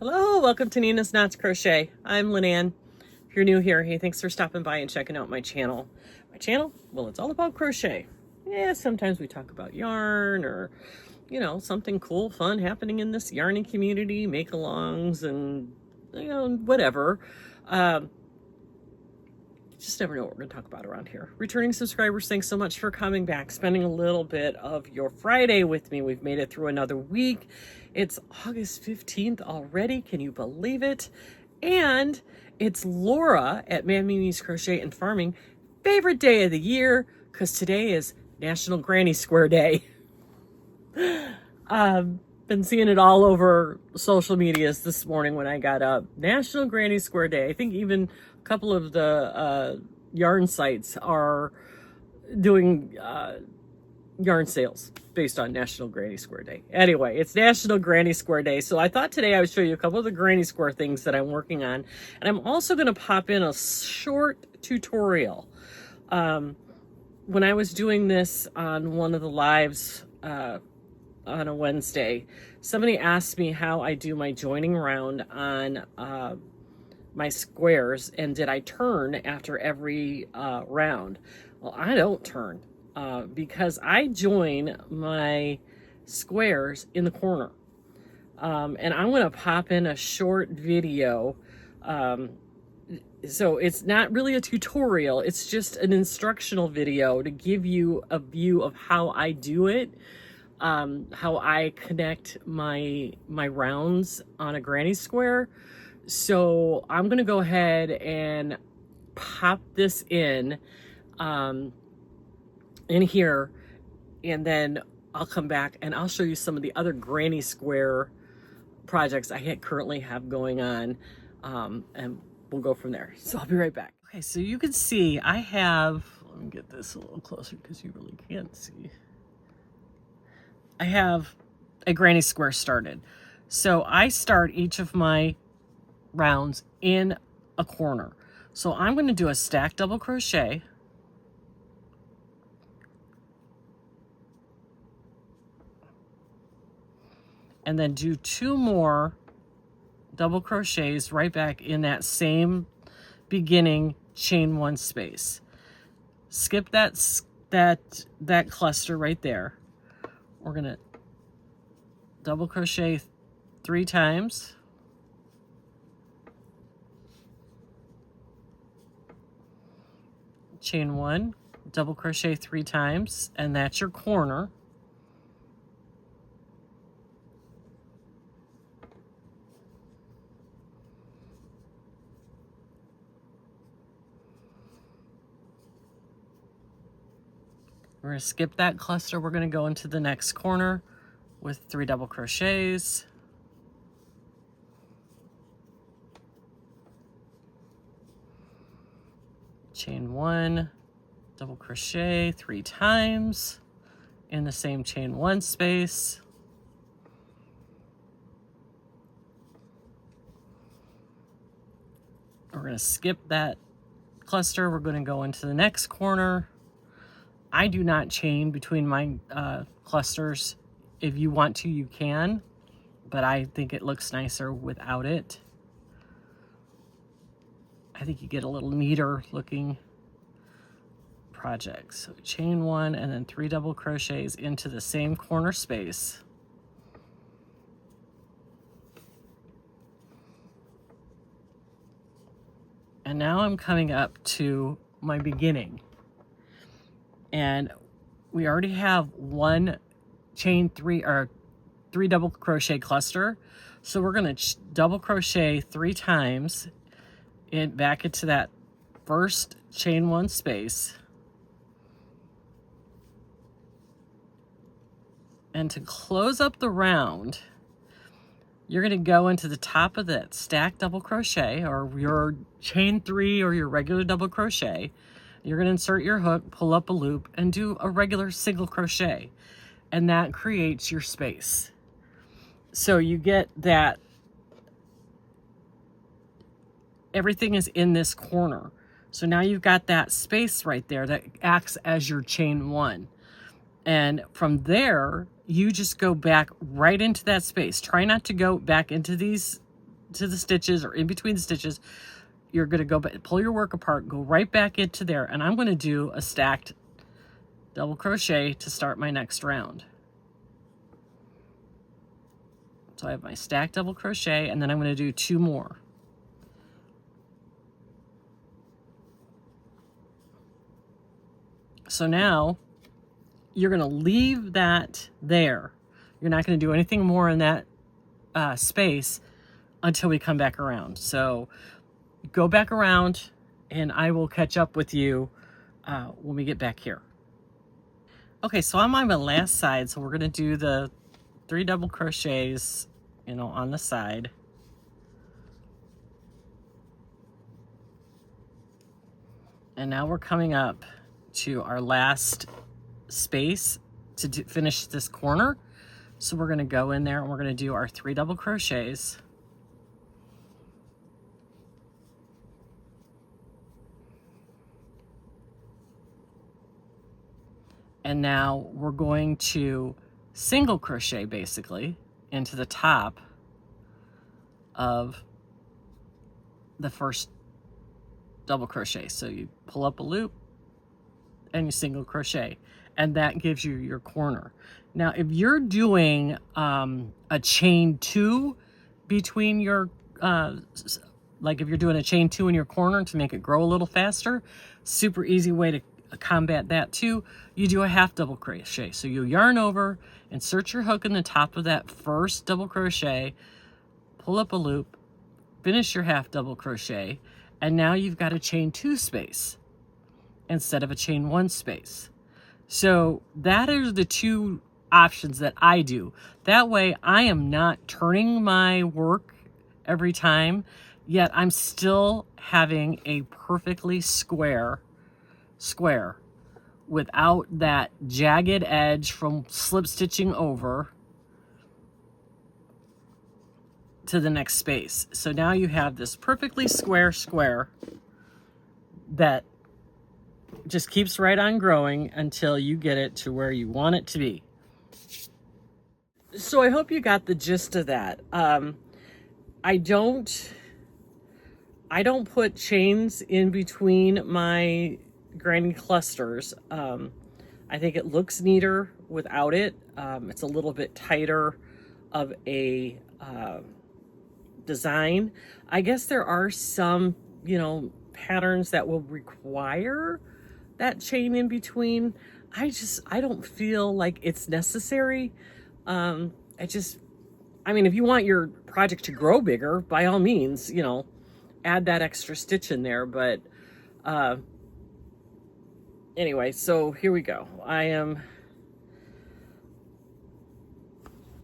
Hello, welcome to Nina's Knots Crochet. I'm Lynanne. If you're new here, hey, thanks for stopping by and checking out my channel. My channel, well, it's all about crochet. Yeah, sometimes we talk about yarn or, you know, something cool, fun happening in this yarning community, make-alongs and, you know, whatever. Just never know what we're going to talk about around here. Returning subscribers, thanks so much for coming back, spending a little bit of your Friday with me. We've made it through another week. It's August 15th already. Can you believe it? And it's Laura at Mimi's Crochet and Farming favorite day of the year because today is National Granny Square Day. Been seeing it all over social medias this morning when I got up. National Granny Square Day. I think even a couple of the yarn sites are doing yarn sales based on National Granny Square Day. Anyway, it's National Granny Square Day. So I thought today I would show you a couple of the Granny Square things that I'm working on. And I'm also going to pop in a short tutorial. When I was doing this on one of the lives on a Wednesday, somebody asked me how I do my joining round on my squares and did I turn after every round. Well, I don't turn because I join my squares in the corner. And I'm going to pop in a short video. So it's not really a tutorial, it's just an instructional video to give you a view of how I do it. How I connect my rounds on a granny square. So I'm gonna go ahead and pop this in here, and then I'll come back and I'll show you some of the other granny square projects I currently have going on, and we'll go from there. So I'll be right back. Okay, so you can see I have, let me get this a little closer because you really can't see. I have a granny square started. So I start each of my rounds in a corner. So I'm going to do a stack double crochet. And then do 2 more double crochets right back in that same beginning chain 1 space. Skip that cluster right there. We're going to double crochet 3 times. Chain 1, double crochet 3 times, and that's your corner. We're going to skip that cluster. We're going to go into the next corner with 3 double crochets. Chain 1, double crochet 3 times in the same chain 1 space. We're going to skip that cluster. We're going to go into the next corner. I do not chain between my clusters. If you want to, you can, but I think it looks nicer without it. I think you get a little neater looking project. So chain 1 and then 3 double crochets into the same corner space. And now I'm coming up to my beginning. And we already have 1 chain 3 or 3 double crochet cluster. So we're going to double crochet 3 times back into that first chain 1 space. And to close up the round, you're going to go into the top of that stack double crochet or your chain 3 or your regular double crochet. You're going to insert your hook, pull up a loop, and do a regular single crochet. And that creates your space. So you get that everything is in this corner. So now you've got that space right there that acts as your chain 1. And from there, you just go back right into that space. Try not to go back into these to the stitches or in between the stitches, you're going to go back, pull your work apart, go right back into there, and I'm going to do a stacked double crochet to start my next round. So I have my stacked double crochet, and then I'm going to do 2 more. So now you're going to leave that there. You're not going to do anything more in that space until we come back around. So go back around and I will catch up with you when we get back here. Okay, so I'm on my last side, so we're going to do the 3 double crochets, you know, on the side. And now we're coming up to our last space to finish this corner. So we're going to go in there and we're going to do our 3 double crochets. And now we're going to single crochet basically into the top of the first double crochet. So you pull up a loop and you single crochet, and that gives you your corner. Now if you're doing a chain 2 between your like if you're doing a chain 2 in your corner to make it grow a little faster, super easy way to combat that too, you do a half double crochet. So you yarn over, insert your hook in the top of that first double crochet, pull up a loop, finish your half double crochet, and now you've got a chain 2 space instead of a chain 1 space. So that is the 2 options that I do. That way I am not turning my work every time, yet I'm still having a perfectly square without that jagged edge from slip stitching over to the next space. So now you have this perfectly square that just keeps right on growing until you get it to where you want it to be. So I hope you got the gist of that. I don't put chains in between my granny clusters. I think it looks neater without it. It's a little bit tighter of a design. I guess there are some, you know, patterns that will require that chain in between. I don't feel like it's necessary. I mean, if you want your project to grow bigger, by all means, you know, add that extra stitch in there. But anyway, so here we go. I am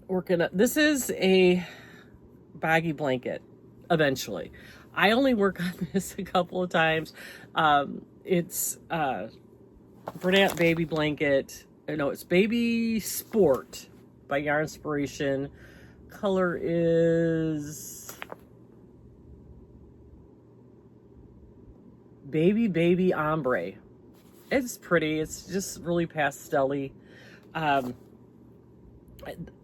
working up. This is a BOGGY blanket eventually. I only work on this a couple of times. It's Bernat baby blanket. No, it's Baby Sport by Yarnspiration. Color is baby ombre. It's pretty. It's just really pastel-y.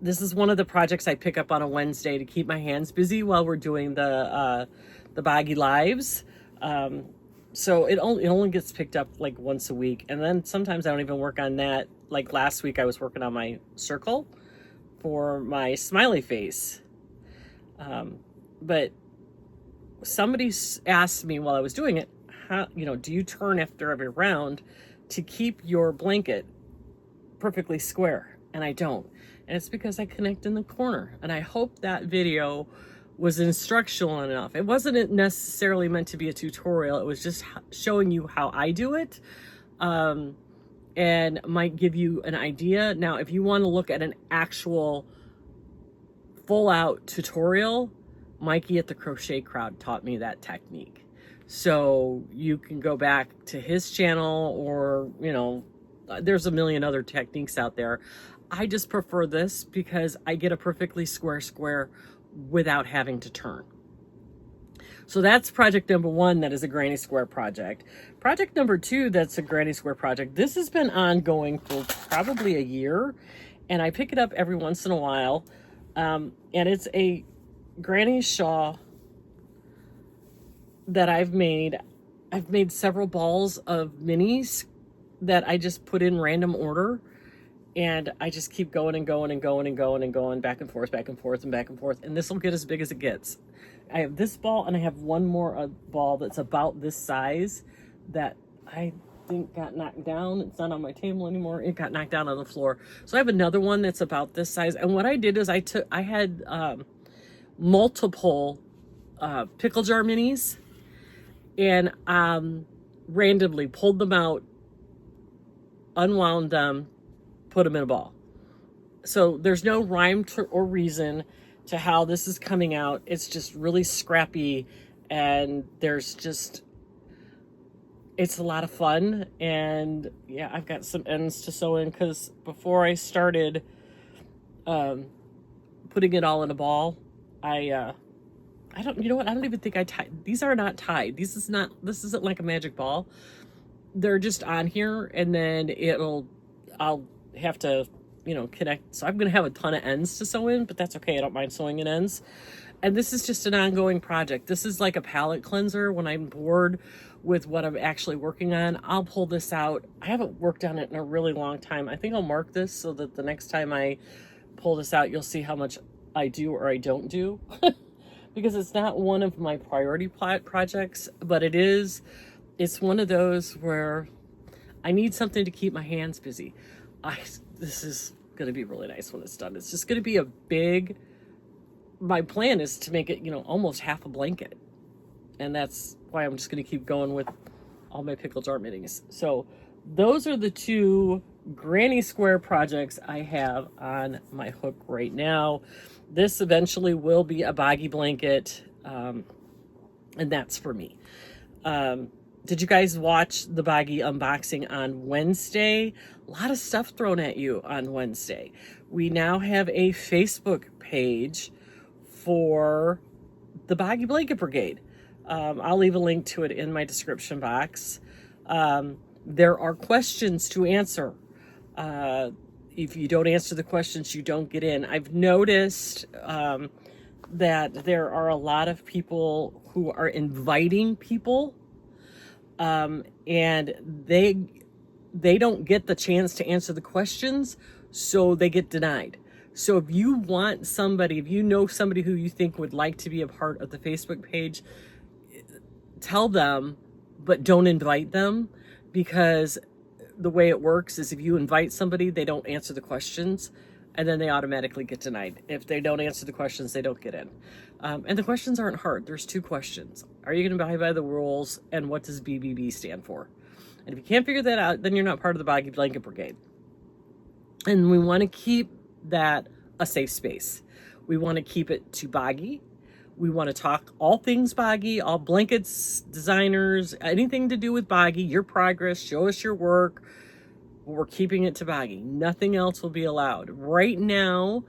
This is one of the projects I pick up on a Wednesday to keep my hands busy while we're doing the BOGGY lives. So it only gets picked up like once a week, and then sometimes I don't even work on that. Like last week I was working on my circle for my smiley face. But somebody asked me while I was doing it, how, you know, do you turn after every round to keep your blanket perfectly square? And I don't. And it's because I connect in the corner. And I hope that video was instructional enough. It wasn't necessarily meant to be a tutorial. It was just showing you how I do it. And might give you an idea. Now, if you want to look at an actual full out tutorial, Mikey at the Crochet Crowd taught me that technique. So you can go back to his channel, or, you know, there's a million other techniques out there. I just prefer this because I get a perfectly square without having to turn. So that's project number 1. That is a granny square project. Project number 2, that's a granny square project. This has been ongoing for probably a year, and I pick it up every once in a while. And it's a granny shawl that I've made several balls of minis that I just put in random order, and I just keep going and going and going and going and going back and forth, back and forth and back and forth, and this will get as big as it gets. I have this ball, and I have one more ball that's about this size that I think got knocked down. It's not on my table anymore. It got knocked down on the floor. So I have another one that's about this size, and what I did is I had multiple pickle jar minis, and randomly pulled them out, unwound them, put them in a ball. So there's no rhyme or reason to how this is coming out. It's just really scrappy, and it's a lot of fun. And yeah, I've got some ends to sew in, because before I started putting it all in a ball, I don't even think I tied. These are not tied. This isn't like a magic ball. They're just on here, and then I'll have to, connect. So I'm going to have a ton of ends to sew in, but that's okay. I don't mind sewing in ends. And this is just an ongoing project. This is like a palette cleanser. When I'm bored with what I'm actually working on, I'll pull this out. I haven't worked on it in a really long time. I think I'll mark this so that the next time I pull this out, you'll see how much I do or I don't do. Because it's not one of my priority projects, but it's one of those where I need something to keep my hands busy. This is going to be really nice when it's done. It's just going to be my plan is to make it, almost half a blanket. And that's why I'm just going to keep going with all my pickle jar minis. So those are the two granny square projects I have on my hook right now. This eventually will be a BOGGY blanket, and that's for me. Did you guys watch the BOGGY unboxing on Wednesday? A lot of stuff thrown at you on Wednesday. We now have a Facebook page for the BOGGY Blanket Brigade. I'll leave a link to it in my description box. There are questions to answer. If you don't answer the questions, you don't get in. I've noticed that there are a lot of people who are inviting people, and they don't get the chance to answer the questions, so they get denied. So if you know somebody who you think would like to be a part of the Facebook page, tell them, but don't invite them, because the way it works is if you invite somebody, they don't answer the questions, and then they automatically get denied. If they don't answer the questions, they don't get in. And the questions aren't hard. There's two questions. Are you going to abide by the rules? And what does BBB stand for? And if you can't figure that out, then you're not part of the BOGGY Blanket Brigade. And we want to keep that a safe space. We want to keep it to BOGGY. We want to talk all things BOGGY, all blankets, designers, anything to do with BOGGY, your progress, show us your work. We're keeping it to BOGGY. Nothing else will be allowed. Right now,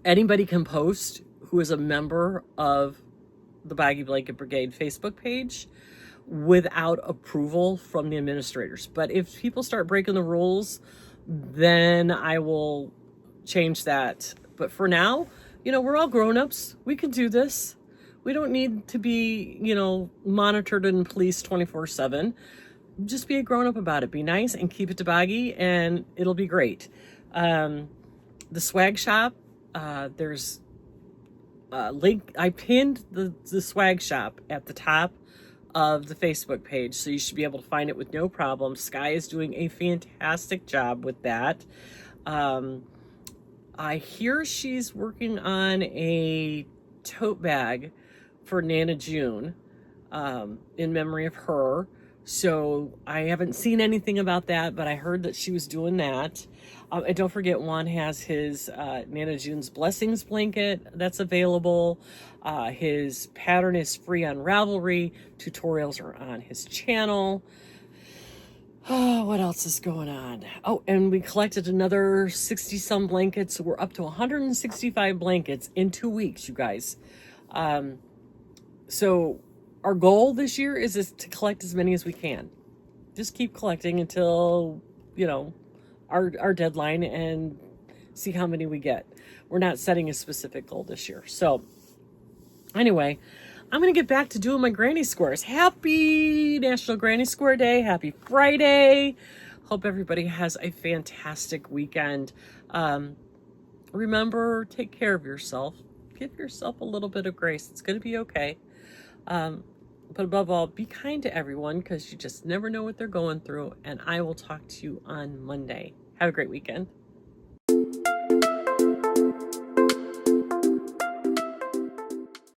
anybody can post who is a member of the BOGGY Blanket Brigade Facebook page without approval from the administrators. But if people start breaking the rules, then I will change that. But for now, we're all grown-ups. We can do this. We don't need to be, monitored and policed 24/7. Just be a grown-up about it. Be nice and keep it to BOGGY, and it'll be great. The swag shop, there's a link. I pinned the swag shop at the top of the Facebook page, so you should be able to find it with no problem. Sky is doing a fantastic job with that. I hear she's working on a tote bag for Nana June, in memory of her. So I haven't seen anything about that, but I heard that she was doing that. And don't forget, Juan has his Nana June's Blessings blanket that's available. His pattern is free on Ravelry. Tutorials are on his channel. Oh, what else is going on? Oh, and we collected another 60-some blankets. So we're up to 165 blankets in 2 weeks, you guys. So our goal this year is to collect as many as we can. Just keep collecting until, our deadline, and see how many we get. We're not setting a specific goal this year. So Anyway, I'm going to get back to doing my granny squares. Happy National Granny Square Day. Happy Friday. Hope everybody has a fantastic weekend. Remember, take care of yourself. Give yourself a little bit of grace. It's going to be okay. But above all, be kind to everyone because you just never know what they're going through. And I will talk to you on Monday. Have a great weekend.